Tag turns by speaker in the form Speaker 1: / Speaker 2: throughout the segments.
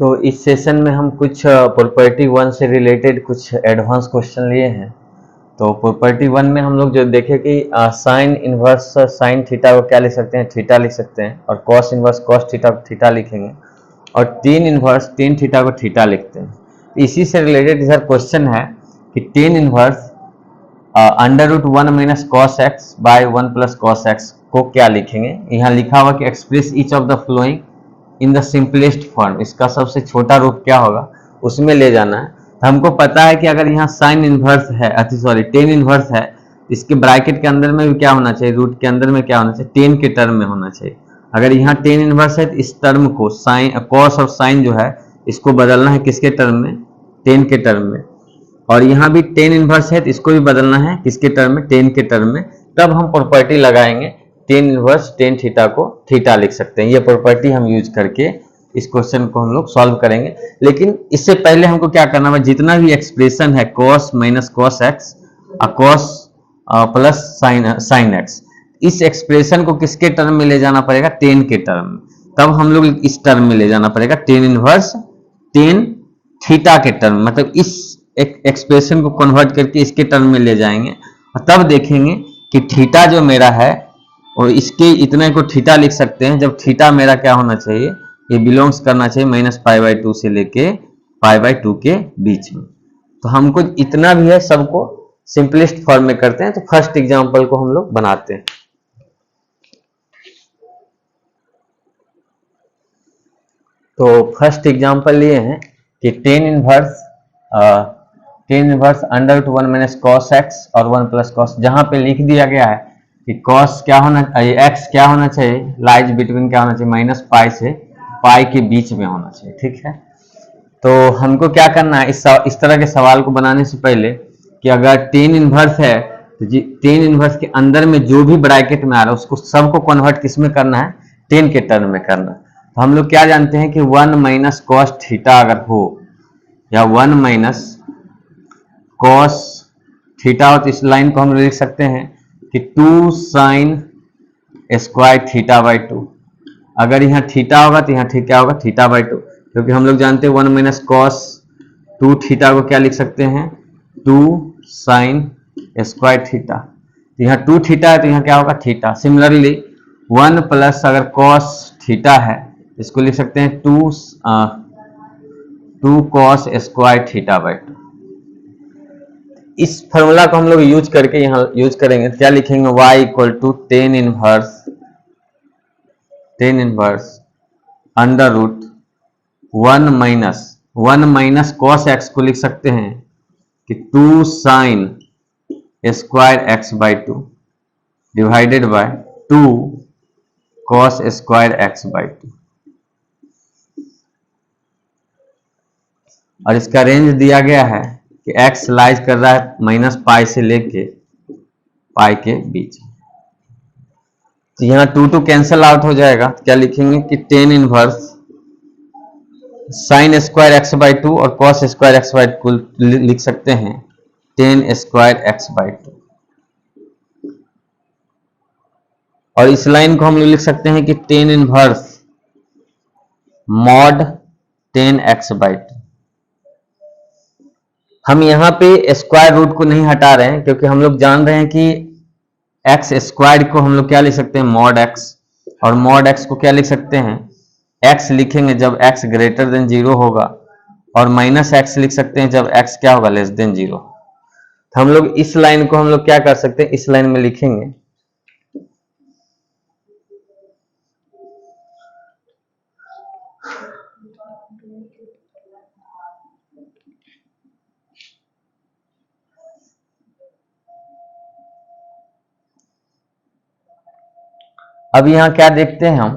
Speaker 1: तो इस सेशन में हम कुछ प्रॉपर्टी वन से रिलेटेड कुछ एडवांस क्वेश्चन लिए हैं। तो प्रॉपर्टी वन में हम लोग जो देखे कि साइन इनवर्स साइन थीटा को क्या लिख सकते हैं, थीटा लिख सकते हैं, और कॉस इनवर्स कॉस थीटा को थीटा लिखेंगे, और टेन इनवर्स टेन थीटा को थीटा लिखते हैं। इसी से रिलेटेड इधर क्वेश्चन है कि tan inverse under root one minus cos x by one plus cos x को क्या लिखेंगे। यहाँ लिखा हुआ कि express each of the following in the simplest form, इसका सबसे छोटा रूप क्या होगा उसमें ले जाना है। तो हमको पता है कि अगर यहाँ साइन इनवर्स है, सॉरी टेन इनवर्स है, इसके ब्रैकेट के अंदर में भी क्या होना चाहिए, रूट के अंदर में क्या होना चाहिए, टेन के टर्म में होना चाहिए। अगर यहाँ टेन इनवर्स है तो इस टर्म को साइन कॉस और साइन जो है इसको बदलना है किसके टर्म में, टेन के टर्म में। और यहाँ भी टेन इनवर्स है तो इसको भी बदलना है किसके टर्म में, टेन के टर्म में। तब हम प्रॉपर्टी लगाएंगे टेन इनवर्स टेन थीटा को थीटा लिख सकते हैं। ये प्रॉपर्टी हम यूज करके इस क्वेश्चन को हम लोग सॉल्व करेंगे। लेकिन इससे पहले हमको क्या करना है, जितना भी एक्सप्रेशन है cos minus cos x cos plus sine x, इस एक्सप्रेशन को किसके टर्म में ले जाना पड़ेगा, टेन के टर्म में। तब हम लोग इस टर्म में ले जाना पड़ेगा टेन इनवर्स टेन थीटा के टर्म, मतलब इस एक्सप्रेशन को कन्वर्ट करके इसके टर्म में ले जाएंगे, और तब देखेंगे कि थीटा जो मेरा है और इसके इतने को थीटा लिख सकते हैं जब थीटा मेरा क्या होना चाहिए, ये बिलोंग्स करना चाहिए माइनस पाई बाई टू से लेके पाई बाई टू के बीच में। तो हमको इतना भी है सबको सिंपलेस्ट फॉर्म में करते हैं। तो फर्स्ट एग्जांपल को हम लोग बनाते हैं। तो फर्स्ट एग्जांपल लिए हैं कि tan inverse under root one minus cos x और वन प्लस कॉस, जहां पे लिख दिया गया है कि कॉस क्या होना, एक्स क्या होना चाहिए, लाइज बिटवीन क्या होना चाहिए, माइनस पाई से पाई के बीच में होना चाहिए। ठीक है, तो हमको क्या करना है, इस तरह के सवाल को बनाने से पहले कि अगर टेन इनवर्स है तो टेन इनवर्स के अंदर में जो भी ब्रैकेट में आ रहा है उसको सबको कन्वर्ट किस में करना है, टेन के टर्म में करना है। तो हम लोग क्या जानते हैं कि वन माइनस कॉस थीटा अगर हो या वन माइनस कॉस थीटा हो तो इस लाइन को हम लिख सकते हैं कि two sine square theta by two. अगर यहाँ थीटा होगा तो यहाँ क्या होगा, थीटा बाई टू, क्योंकि हम लोग जानते हैं one minus cos two theta को क्या लिख सकते हैं, टू साइन स्क्वायर थीटा। तो यहाँ टू थीटा है तो यहाँ क्या होगा, थीटा। सिमिलरली वन प्लस अगर कॉस थीटा है इसको लिख सकते हैं two cos square theta by two. इस फॉर्मूला को हम लोग यूज करके यहाँ यूज करेंगे, क्या लिखेंगे, y equal to tan inverse under root one minus cos x को लिख सकते हैं कि two sine square x by two divided by two cos square x by two. और इसका रेंज दिया गया है कि x लाइज कर रहा है माइनस पाई से लेके पाई के बीच। तो यहाँ टू टू कैंसिल आउट हो जाएगा, तो क्या लिखेंगे कि tan inverse sine square x by two और cos square x by two लिख सकते हैं tan square x by two. और इस लाइन को हम लोग लिख सकते हैं कि tan inverse mod ten x by to. हम यहाँ पे स्क्वायर रूट को नहीं हटा रहे हैं क्योंकि हम लोग जान रहे हैं कि एक्स स्क्वायर को हम लोग क्या लिख सकते हैं, मॉड एक्स, और मॉड एक्स को क्या लिख सकते हैं, एक्स लिखेंगे जब एक्स ग्रेटर देन जीरो होगा, और माइनस एक्स लिख सकते हैं जब एक्स क्या होगा, लेस देन जीरो। तो हम लोग इस लाइन को हम लोग क्या कर सकते हैं, इस लाइन में लिखेंगे अब यहाँ क्या देखते हैं हम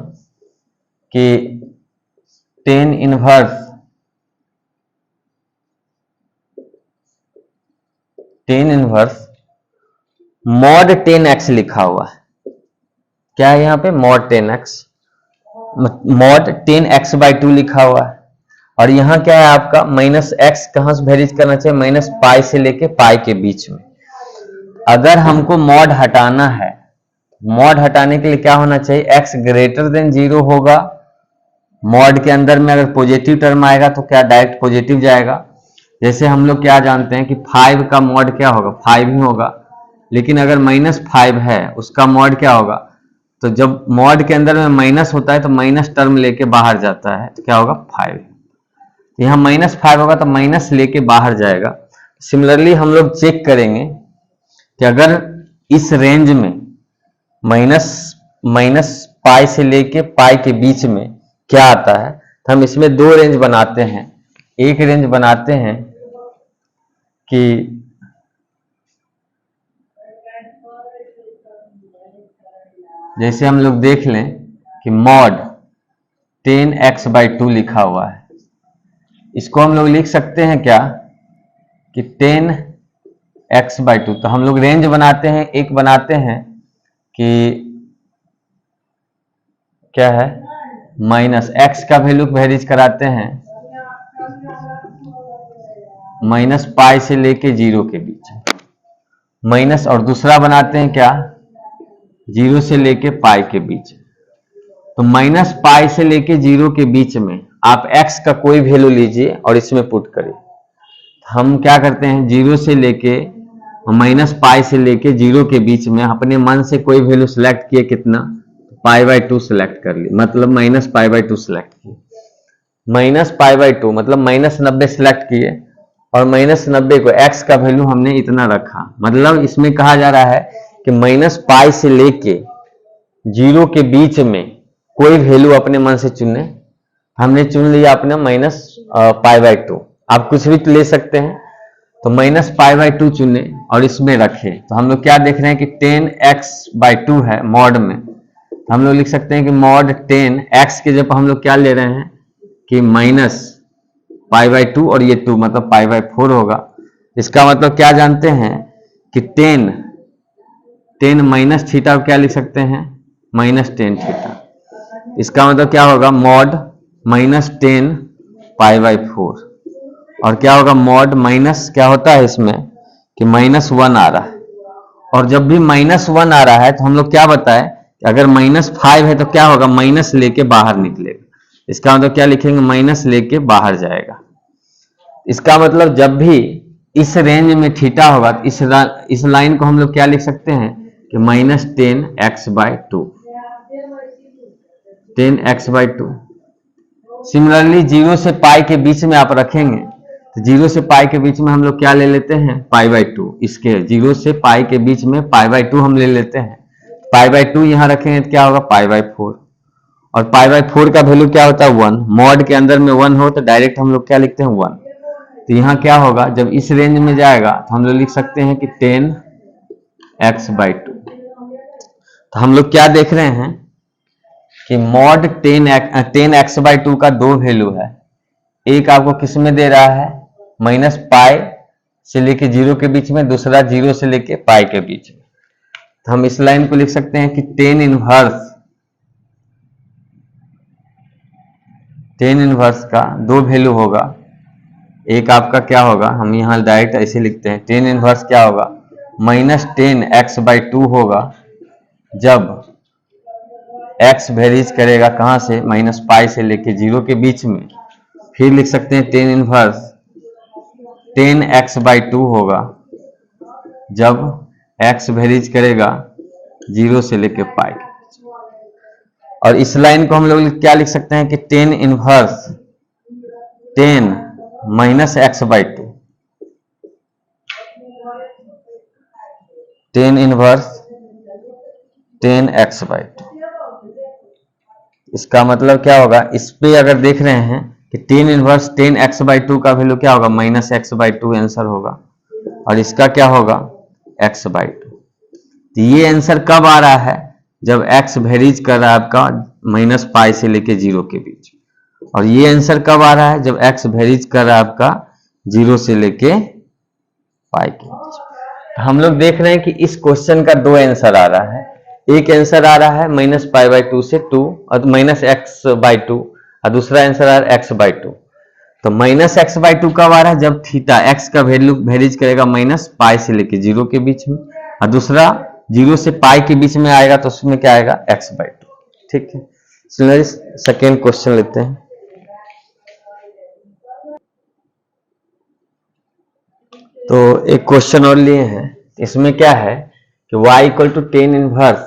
Speaker 1: कि tan inverse mod ten x लिखा हुआ है। क्या है यहाँ पे, mod ten x, mod ten x by to लिखा हुआ है। और यहाँ क्या है आपका, माइनस एक्स कहाँ से वेरीज करना चाहिए, माइनस पाई से लेके पाई के बीच में। अगर हमको मॉड हटाना है, मॉड हटाने के लिए क्या होना चाहिए, x ग्रेटर देन जीरो होगा, मॉड के अंदर में अगर पॉजिटिव टर्म आएगा तो क्या डायरेक्ट पॉजिटिव जाएगा। जैसे हम लोग क्या जानते हैं कि 5 का मॉड क्या होगा, 5 ही होगा, लेकिन अगर -5 है उसका मॉड क्या होगा, तो जब मॉड के अंदर में माइनस होता है तो माइनस टर्म लेके बाहर जाता है तो क्या होगा 5। यहाँ -5 होगा तो माइनस लेके बाहर जाएगा। सिमिलरली हम लोग चेक करेंगे कि अगर इस रेंज में माइनस पाई से लेके पाई के बीच में क्या आता है, तो हम इसमें दो रेंज बनाते हैं। एक रेंज बनाते हैं कि जैसे हम लोग देख लें कि मॉड 10x/2 लिखा हुआ है, इसको हम लोग लिख सकते हैं क्या कि 10x/2। तो हम लोग रेंज बनाते हैं, एक बनाते हैं कि क्या है, माइनस x का वैल्यू वेरीज कराते हैं -पाई से लेके 0 के बीच माइनस, और दूसरा बनाते हैं क्या 0 से लेके पाई के बीच। तो -पाई से लेके 0 के बीच में आप x का कोई वैल्यू लीजिए और इसमें पुट करिए। हम क्या करते हैं 0 से लेके -पाई से लेके 0 के बीच में अपने मन से कोई वैल्यू सिलेक्ट किए, कितना π/2 सिलेक्ट कर लिए, मतलब -π/2 सिलेक्ट किए। -π/2 मतलब -90 सिलेक्ट किए और -90 को x का वैल्यू हमने इतना रखा। मतलब इसमें कहा जा रहा है कि -पाई से लेके 0 के बीच में कोई वैल्यू अपने मन से चुने। हमने चुन लिया अपने -π/2, आप कुछ भी ले सकते हैं। तो -π/2 चुने और इसमें रखे, तो हम लोग क्या देख रहे हैं कि 10x/2 है मॉड में। हम लोग लिख सकते हैं कि मॉड 10x के जब हम लोग क्या ले रहे हैं कि -π/2 और ये 2 मतलब π/4 होगा। इसका मतलब क्या जानते हैं कि 10 माइनस थीटा को क्या लिख सकते हैं -10 थीटा। इसका मतलब क्या होगा मॉड -10 π/4, और क्या होगा मॉड माइनस क्या होता है इसमें कि -1 आ रहा है। और जब भी -1 आ रहा है तो हम लोग क्या बताए कि अगर -5 है तो क्या होगा माइनस लेके बाहर निकलेगा। इसका मतलब क्या लिखेंगे माइनस लेके बाहर जाएगा। इसका मतलब जब भी इस रेंज में थीटा होगा तो इस लाइन को हम लोग क्या लिख सकते हैं कि -10x/2, 10x/2। सिमिलरली 0 से पाई के बीच में आप रखेंगे तो 0 से पाई के बीच में हम लोग क्या ले लेते हैं π/2। इसके 0 से पाई के बीच में π/2 हम ले लेते हैं। π/2 यहां रखेंगे तो क्या होगा π/4, और π/4 का वैल्यू क्या होता है 1। मॉड के अंदर में 1 हो तो डायरेक्ट हम लोग क्या लिखते हैं 1। तो यहाँ क्या होगा जब इस रेंज में जाएगा तो हम लोग लिख सकते हैं कि 10x/2। तो हम लोग क्या देख रहे हैं कि मॉड 10x/2 का दो वैल्यू है। एक आपको किस में दे रहा है -पाई से लेके 0 के बीच में, दूसरा 0 से लेके पाई के बीच में। तो हम इस लाइन को लिख सकते हैं कि 10 इनवर्स का दो वैल्यू होगा। एक आपका क्या होगा, हम यहाँ डायरेक्ट ऐसे लिखते हैं 10 इनवर्स क्या होगा -10x/2 होगा जब x वेरीज करेगा कहाँ से -पाई से लेके 0 के बीच में। फिर लिख सकते हैं 10 इनवर्स 10x/2 होगा जब x वेरीज करेगा 0 से लेके पाई के बीच। और इस लाइन को हम लोग क्या लिख सकते हैं कि 10 इनवर्स 10 -x/2, 10 इनवर्स 10x/2। इसका मतलब क्या होगा, इस पे अगर देख रहे हैं कि 10 इनवर्स 10x/2 का वैल्यू क्या होगा -x/2 आंसर होगा, और इसका क्या होगा x/2। तो ये आंसर कब आ रहा है जब x वेरीज कर रहा है आपका -पाई से लेके 0 के बीच, और ये आंसर कब आ रहा है जब x वेरीज कर रहा है आपका 0 से लेके पाई के बीच। हम लोग देख रहे हैं कि इस क्वेश्चन का दो आंसर आ रहा है। एक आंसर आ रहा है -π/2 से 2 और -x/2, और दूसरा आंसर आ रहा है x/2। तो -x/2 कब आ रहा है जब थीटा x का वैल्यू वेरीज करेगा -पाई से लेके 0 के बीच में, और दूसरा 0 से पाई के बीच में आएगा तो उसमें क्या आएगा x/2। ठीक है, सिमिलरली सेकेंड क्वेश्चन लेते हैं। तो एक क्वेश्चन और लिए हैं, इसमें क्या है कि y equal to tan inverse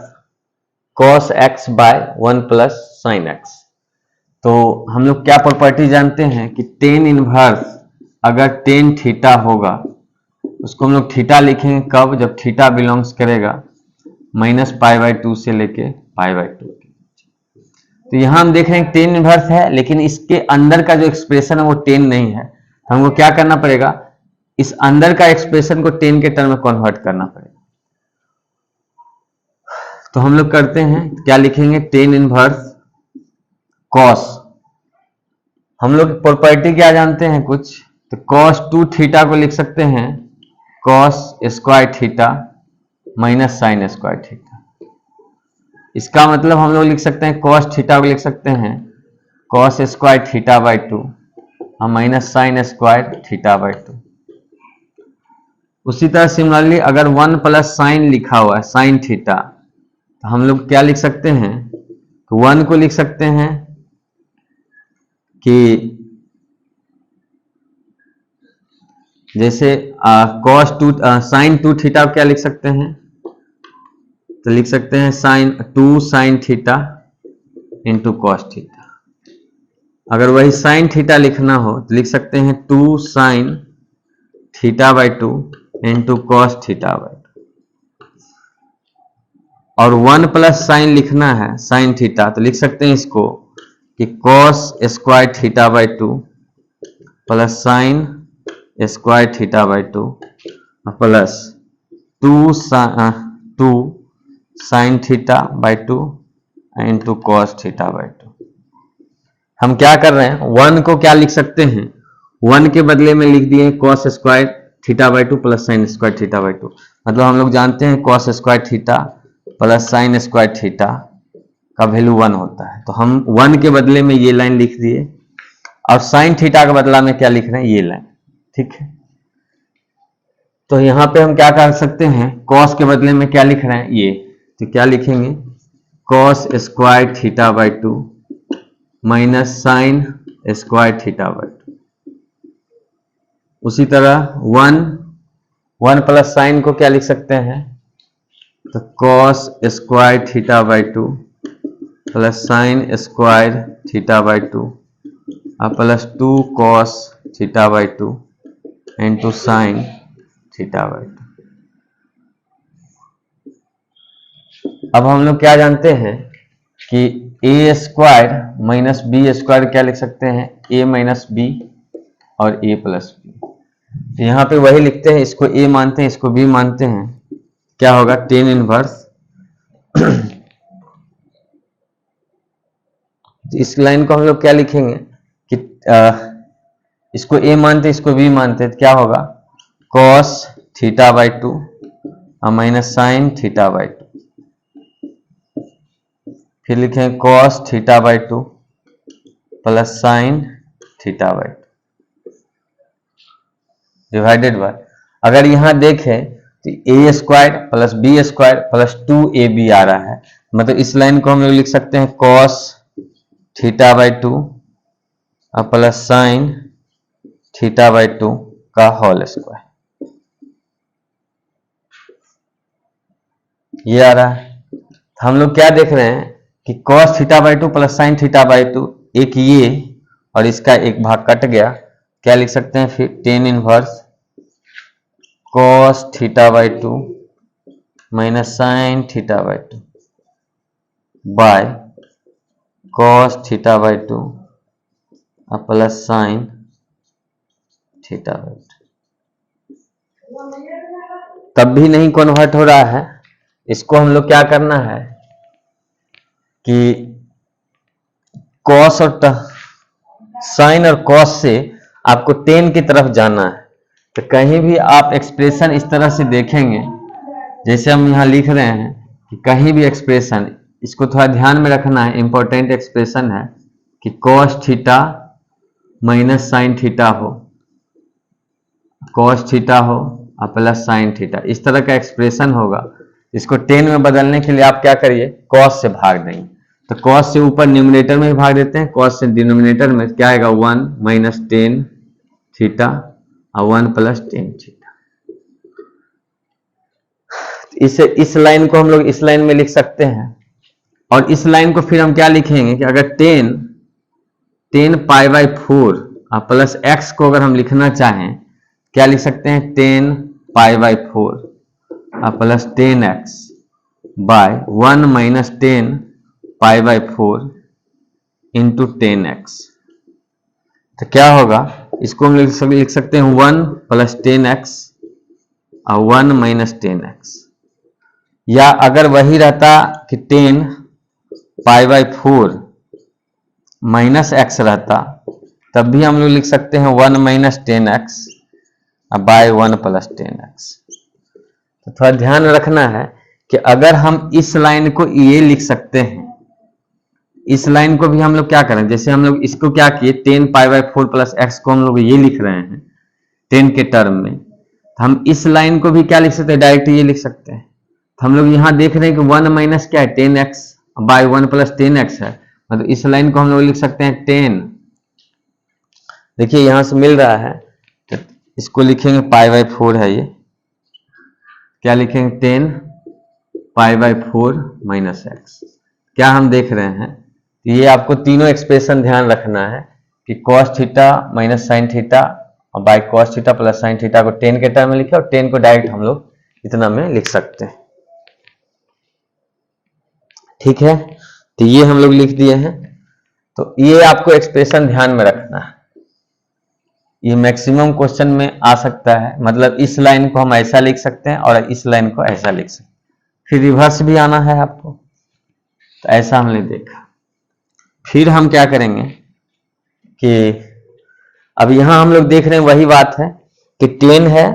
Speaker 1: cos x by 1 plus sine x। तो हम लोग क्या प्रॉपर्टी जानते हैं कि टेन इनवर्स अगर टेन थीटा होगा, उसको हम लोग थीटा लिखेंगे कब, जब थीटा बिलोंग्स करेगा -π/2 से लेके π/2। तो यहां हम देख रहे हैं टेन इनवर्स है, लेकिन इसके अंदर का जो एक्सप्रेशन है वो टेन नहीं है। तो हमको क्या करना पड़ेगा, इस अंदर का एक्सप्रेशन को टेन के टर्म में कन्वर्ट करना पड़ेगा। तो हम लोग करते हैं, क्या लिखेंगे, टेन इनवर्स कॉस, हम लोग प्रॉपर्टी क्या जानते हैं कुछ, तो cos 2 थीटा को लिख सकते हैं cos square theta minus sign square theta. इसका मतलब हम लोग लिख सकते हैं cos थीटा को लिख सकते हैं cos स्क्वायर थीटा बाई 2 और minus sign square theta by 2। उसी तरह सिमिलरली अगर 1 प्लस साइन लिखा हुआ है साइन थीटा, तो हम लोग क्या लिख सकते हैं, तो 1 को लिख सकते हैं कि जैसे cos 2 साइन 2 थीटा क्या लिख सकते हैं, तो लिख सकते हैं sine 2 sine theta into cos theta. अगर वही साइन थीटा लिखना हो तो लिख सकते हैं 2 sine theta by 2 into cos theta by 2। और 1 प्लस साइन लिखना है साइन थीटा, तो लिख सकते हैं इसको कि cos square theta by 2 plus sign square theta by 2 plus 2 sine theta by 2 into cos theta by 2। हम क्या कर रहे हैं, 1 को क्या लिख सकते हैं, 1 के बदले में लिख दिए cos square theta by 2 plus sign square theta by 2। मतलब हम लोग जानते हैं cos square theta plus sign square theta का वैल्यू 1 होता है। तो हम 1 के बदले में ये लाइन लिख दिए, और साइन थीटा का बदला में क्या लिख रहे हैं, ये लाइन। ठीक है, तो यहां पे हम क्या कर सकते हैं, कॉस के बदले में क्या लिख रहे हैं, ये, तो क्या लिखेंगे cos square theta by 2 minus sign square theta by 2। उसी तरह 1 प्लस साइन को क्या लिख सकते हैं, तो cos square theta by 2 plus sign square theta by 2 और plus 2 cos theta by 2 into sine theta by 2। अब हम लोग क्या जानते हैं कि ए स्क्वायर माइनस बी स्क्वायर क्या लिख सकते हैं, ए माइनस बी और ए प्लस बी। तो यहाँ पे वही लिखते हैं, इसको ए मानते हैं, इसको बी मानते हैं, क्या होगा टेन इनवर्स। तो इस लाइन को हम लोग क्या लिखेंगे कि इसको ए मानते हैं, इसको बी मानते हैं, तो क्या होगा कॉस थीटा बाई 2 और माइनस साइन थीटा बाई 2। फिर लिखें cos theta by 2 plus sine theta by 2 divided by, अगर यहां देखें तो A square plus B square plus 2ab आ रहा है। मतलब इस लाइन को हम लोग लिख सकते हैं कॉस थीटा बाई 2 और प्लस साइन थीटा बाई 2 का होल स्क्वायर, ये आ रहा है। हम लोग क्या देख रहे हैं कि cos theta by 2 plus sine theta by 2, एक ये और इसका एक भाग कट गया, क्या लिख सकते हैं फिर tan inverse cos theta by 2 minus sine theta by 2 by cos theta by 2 और प्लस साइन थीटा बाई 2। तब भी नहीं कन्वर्ट हो रहा है, इसको हम लोग क्या करना है कि कॉस और साइन और कॉस से आपको टेन की तरफ जाना है। तो कहीं भी आप एक्सप्रेशन इस तरह से देखेंगे, जैसे हम यहाँ लिख रहे हैं कि कहीं भी एक्सप्रेशन, इसको थोड़ा ध्यान में रखना है, इंपॉर्टेंट एक्सप्रेशन है कि cos theta minus sine theta हो, कॉस थीटा हो और प्लस साइन थीटा, इस तरह का एक्सप्रेशन होगा। इसको 10 में बदलने के लिए आप क्या करिए, कॉस से भाग देंगे तो कॉस से ऊपर न्यूमिनेटर में भाग देते हैं, कॉस से डिनोमिनेटर में क्या आएगा 1 माइनस टेन थीटा और 1 प्लस टेन थीटा। इस लाइन को हम लोग इस लाइन में लिख सकते हैं, और इस लाइन को फिर हम क्या लिखेंगे कि अगर ten pi by 4 plus x को अगर हम लिखना चाहें क्या लिख सकते हैं 10 pi by 4 plus 10x by 1 minus 10 pi by 4 into 10x। तो क्या होगा, इसको हम लिख सकते हैं 1 प्लस 10x और 1 माइनस 10x, या अगर वही रहता कि 10 पाई बाई 4 माइनस एक्स रहता तब भी हम लोग लिख सकते हैं 1 minus 10x by 1 plus 10x। तो थोड़ा ध्यान रखना है कि अगर हम इस लाइन को ये लिख सकते हैं, इस लाइन को भी हम लोग क्या करें, जैसे हम लोग इसको क्या किए 10 पाई बाई 4 प्लस एक्स को हम लोग ये लिख रहे हैं 10 के टर्म में, तो हम इस लाइन को भी क्या लिख सकते हैं, डायरेक्ट ये लिख सकते हैं। तो हम लोग यहां देख रहे हैं कि 1 माइनस क्या है 10x बाय 1 प्लस 10x है, मतलब इस लाइन को हम लोग लिख सकते हैं 10, देखिए यहां से मिल रहा है तो इसको लिखेंगे पाई बाई 4 है, ये क्या लिखेंगे 10 पाई बाई 4 माइनस एक्स। क्या हम देख रहे हैं, ये आपको तीनों एक्सप्रेशन ध्यान रखना है कि cos theta minus sine theta और by cos theta plus sine theta को 10 के टर्म में लिखे और 10 को डायरेक्ट हम लोग इतना में लिख सकते हैं। ठीक है, तो ये हम लोग लिख दिए हैं। तो ये आपको एक्सप्रेशन ध्यान में रखना है, ये मैक्सिमम क्वेश्चन में आ सकता है, मतलब इस लाइन को हम ऐसा लिख सकते हैं और इस लाइन को ऐसा लिख सकते हैं, फिर रिवर्स भी आना है आपको, तो ऐसा हमने देखा। फिर हम क्या करेंगे कि अब यहां हम लोग देख रहे हैं वही बात है कि 10 है,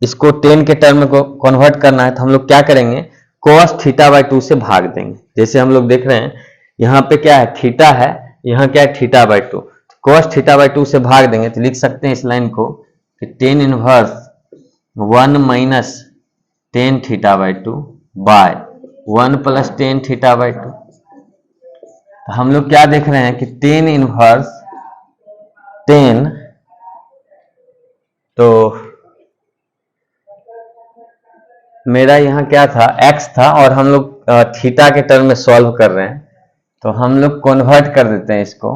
Speaker 1: इसको 10 के टर्म में कन्वर्ट करना है, तो हम लोग क्या करेंगे cos थीटा बाई 2 से भाग देंगे। जैसे हम लोग देख रहे हैं यहाँ पे क्या है थीटा है, यहाँ क्या है theta by 2, cos theta by 2 से भाग देंगे तो लिख सकते हैं इस लाइन को कि 10 inverse 1 minus 10 theta by 2 by 1 plus 10 theta by 2। तो हम लोग क्या देख रहे हैं कि 10 इनवर्स 10, तो मेरा यहाँ क्या था x था और हम लोग थीटा के टर्म में सॉल्व कर रहे हैं, तो हम लोग कन्वर्ट कर देते हैं इसको,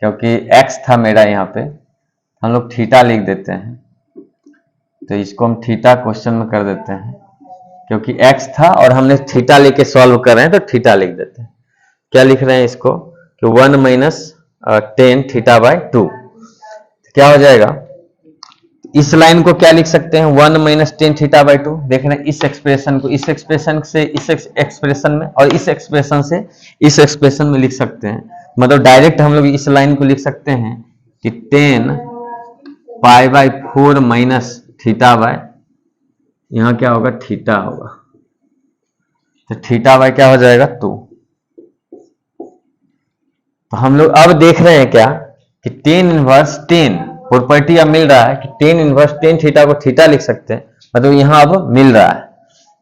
Speaker 1: क्योंकि x था मेरा यहाँ पे, हम लोग थीटा लिख देते हैं, तो इसको हम थीटा क्वेश्चन में कर देते हैं, क्योंकि x था और हमने थीटा लेके सॉल्व कर रहे हैं तो थीटा लिख देते हैं। क्या लिख रहे हैं इसको कि 1 माइनस 10 थीटा बाई 2, क्या हो जाएगा, इस लाइन को क्या लिख सकते हैं 1 माइनस 10 थीटा बाई 2, देख रहे हैं इस एक्सप्रेशन को इस एक्सप्रेशन से इस एक्सप्रेशन में और इस एक्सप्रेशन से इस एक्सप्रेशन में लिख सकते हैं, मतलब डायरेक्ट हम लोग इस लाइन को लिख सकते हैं कि 10 pi by 4 minus theta by, यहां क्या होगा थीटा होगा, तो थीटा बाई क्या हो जाएगा 2। तो हम लोग अब देख रहे हैं क्या कि 10 इनवर्स 10 प्रॉपर्टी अब मिल रहा है कि 10 इनवर्स 10 थीटा को थीटा लिख सकते हैं, मतलब यहां अब मिल रहा है,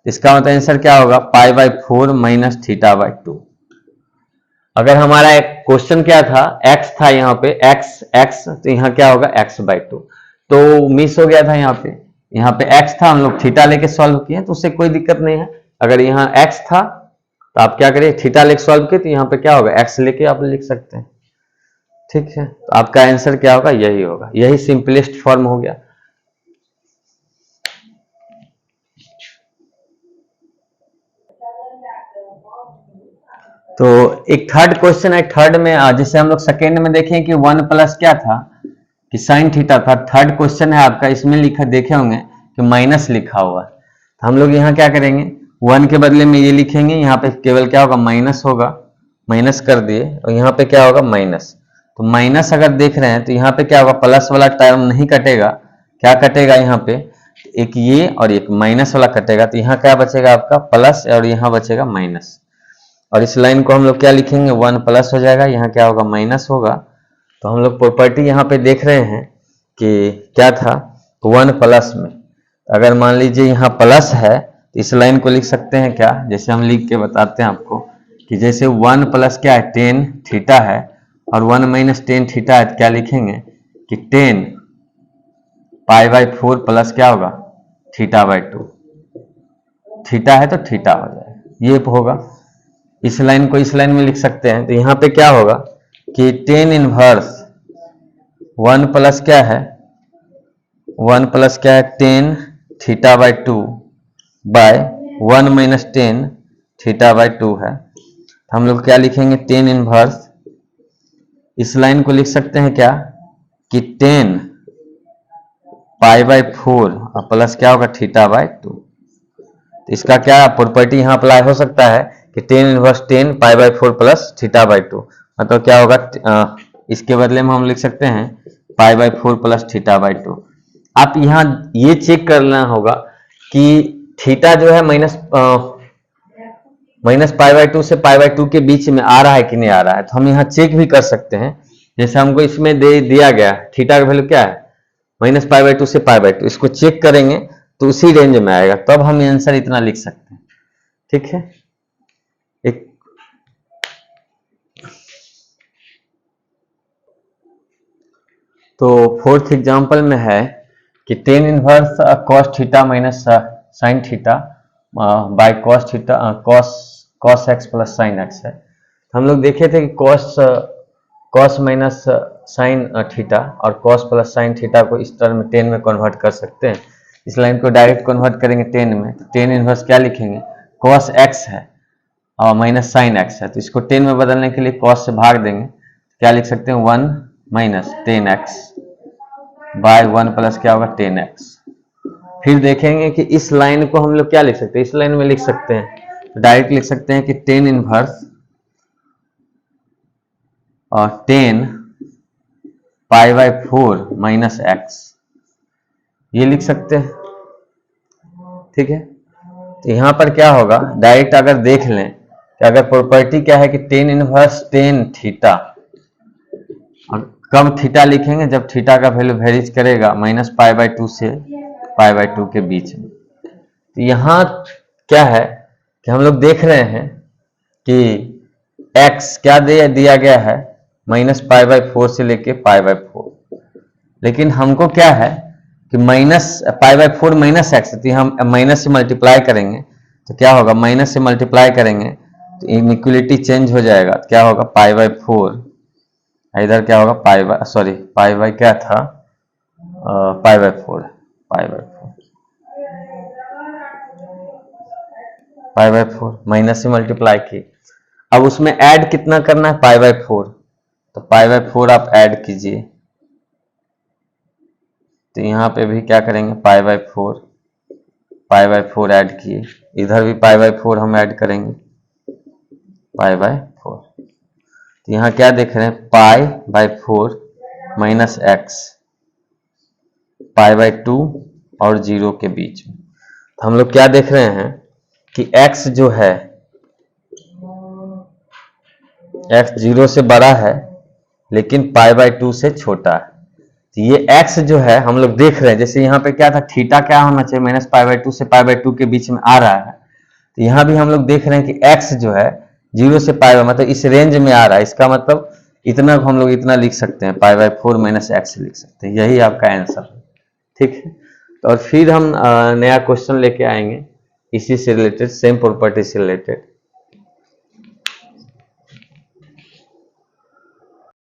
Speaker 1: इसका मतलब आंसर क्या होगा पाई बाई 4 माइनस थीटा बाई 2। अगर हमारा एक क्वेश्चन क्या था x था यहाँ पे x, तो यहाँ क्या होगा x बाई 2, तो मिस हो गया था यहाँ पे x था, हम लोग थीटा लेके सॉल्व किए तो उससे कोई दिक्कत नहीं है। अगर यहाँ x था तो आप क्या करिए थीटा लेके सॉल्व किए तो यहाँ पे क्या होगा x लेके आप लिख सकते हैं। ठीक है, तो आपका आंसर क्या होगा यही होगा, यही सिंपलेस्ट फॉर्म हो गया। तो एक थर्ड क्वेश्चन है, थर्ड में जैसे हम लोग सेकेंड में देखें कि 1 प्लस क्या था कि साइन थीटा था, थर्ड क्वेश्चन है आपका, इसमें लिखा देखे होंगे कि माइनस लिखा हुआ, तो हम लोग यहाँ क्या करेंगे 1 के बदले में ये लिखेंगे, यहाँ पे केवल क्या होगा माइनस होगा, माइनस कर दिए और यहाँ पे क्या होगा माइनस। तो माइनस अगर देख रहे हैं तो यहाँ पे क्या होगा प्लस वाला टर्म नहीं कटेगा, क्या कटेगा यहाँ पे एक ये और एक माइनस वाला कटेगा, तो यहाँ क्या बचेगा आपका प्लस और यहाँ बचेगा माइनस, और इस लाइन को हम लोग क्या लिखेंगे 1 प्लस हो जाएगा, यहाँ क्या होगा माइनस होगा। तो हम लोग प्रॉपर्टी यहाँ पे देख रहे हैं कि क्या था 1 प्लस में, अगर मान लीजिए यहाँ प्लस है तो इस लाइन को लिख सकते हैं क्या, जैसे हम लिख के बताते हैं आपको कि जैसे 1 प्लस क्या है टेन थीटा है और 1 माइनस टेन थीटा है, तो क्या लिखेंगे कि 10 पाई बाई 4 प्लस क्या होगा थीटा बाई 2। थीटा है तो थीटा हो जाएगा, ये होगा। इस लाइन को इस लाइन में लिख सकते हैं, तो यहाँ पे क्या होगा कि 10 इनवर्स 1 प्लस क्या है 1 प्लस क्या है 10 theta by 2 by 1 minus 10 theta by 2 है। हम लोग क्या लिखेंगे 10 इनवर्स, इस लाइन को लिख सकते हैं क्या कि 10 पाई बाई 4 और प्लस क्या होगा थीटा बाई 2। तो इसका क्या प्रॉपर्टी यहाँ अप्लाई हो सकता है कि 10 inverse 10 pi by 4 plus theta by 2, मतलब क्या होगा इसके बदले में हम लिख सकते हैं पाई बाई 4 प्लस थीटा बाई 2। आप यहाँ ये चेक करना होगा कि थीटा जो है माइनस पाई बाई 2 से पाई बाई 2 के बीच में आ रहा है कि नहीं आ रहा है। तो हम यहाँ चेक भी कर सकते हैं, जैसे हमको इसमें दिया गया थीटा का वैल्यू क्या है माइनस पाई बाई 2 से पाई बाई 2, इसको चेक करेंगे तो उसी रेंज में आएगा, तब हम आंसर इतना लिख सकते हैं। ठीक है, एक तो फोर्थ एग्जांपल में है कि 10 inverse cos theta minus sine theta by cos theta cos x plus sine x है। हम लोग देखे थे कि कॉस माइनस साइन थीटा और कॉस प्लस साइन थीटा को इस टर्म में 10 में कन्वर्ट कर सकते हैं। इस लाइन को डायरेक्ट कन्वर्ट करेंगे 10 में, तो 10 इनवर्स क्या लिखेंगे कॉस एक्स है और माइनस साइन एक्स है, तो इसको 10 में बदलने के लिए कॉस से भाग देंगे, क्या लिख सकते हैं 1 माइनस 10x बाय 1 प्लस क्या होगा 10x। फिर देखेंगे कि इस लाइन को हम लोग क्या लिख सकते हैं, इस लाइन में लिख सकते हैं, तो डायरेक्ट लिख सकते हैं कि 10 इनवर्स और 10 पाई बाई 4 माइनस एक्स, ये लिख सकते हैं। ठीक है, तो यहां पर क्या होगा डायरेक्ट अगर देख लें कि अगर प्रॉपर्टी क्या है कि 10 इनवर्स 10 थीटा, और कब थीटा लिखेंगे जब थीटा का वैल्यू वेरीज करेगा माइनस पाई बाई 2 से पाई बाई 2 के बीच में। तो यहाँ क्या है कि हम लोग देख रहे हैं कि x क्या दिया गया है माइनस पाई बाई 4 से लेके पाई बाई 4, लेकिन हमको क्या है कि minus pi by 4 minus x, तो हम माइनस से मल्टीप्लाई करेंगे तो क्या होगा माइनस से मल्टीप्लाई करेंगे तो इनइक्वलिटी चेंज हो जाएगा, क्या होगा पाई बाई 4, इधर क्या होगा पाई बाई क्या था पाई बाई 4 पाई बाई 4 माइनस से मल्टीप्लाई की। अब उसमें ऐड कितना करना है पाई बाई 4, तो पाई बाई 4 आप ऐड कीजिए, तो यहाँ पे भी क्या करेंगे पाई बाई 4 ऐड किए, इधर भी पाई बाई 4 हम ऐड करेंगे पाई बाई 4। तो यहाँ क्या देख रहे हैं पाई by 4 minus x pi by 2 और 0 के बीच में। तो हम लोग क्या देख रहे हैं कि x जो है x 0 से बड़ा है लेकिन पाई बाई 2 से छोटा है। तो ये x जो है हम लोग देख रहे हैं, जैसे यहाँ पे क्या था थीटा क्या होना चाहिए माइनस पाई बाई 2 से पाई बाई 2 के बीच में आ रहा है, तो यहाँ भी हम लोग देख रहे हैं कि x जो है 0 से पाई बाई मतलब इस रेंज में आ रहा है, इसका मतलब इतना हम लोग इतना लिख सकते हैं पाई बाई 4 माइनस एक्स लिख सकते हैं, यही आपका आंसर है। ठीक है, तो और फिर हम नया क्वेश्चन लेके आएंगे इसी से रिलेटेड, सेम प्रॉपर्टी से रिलेटेड।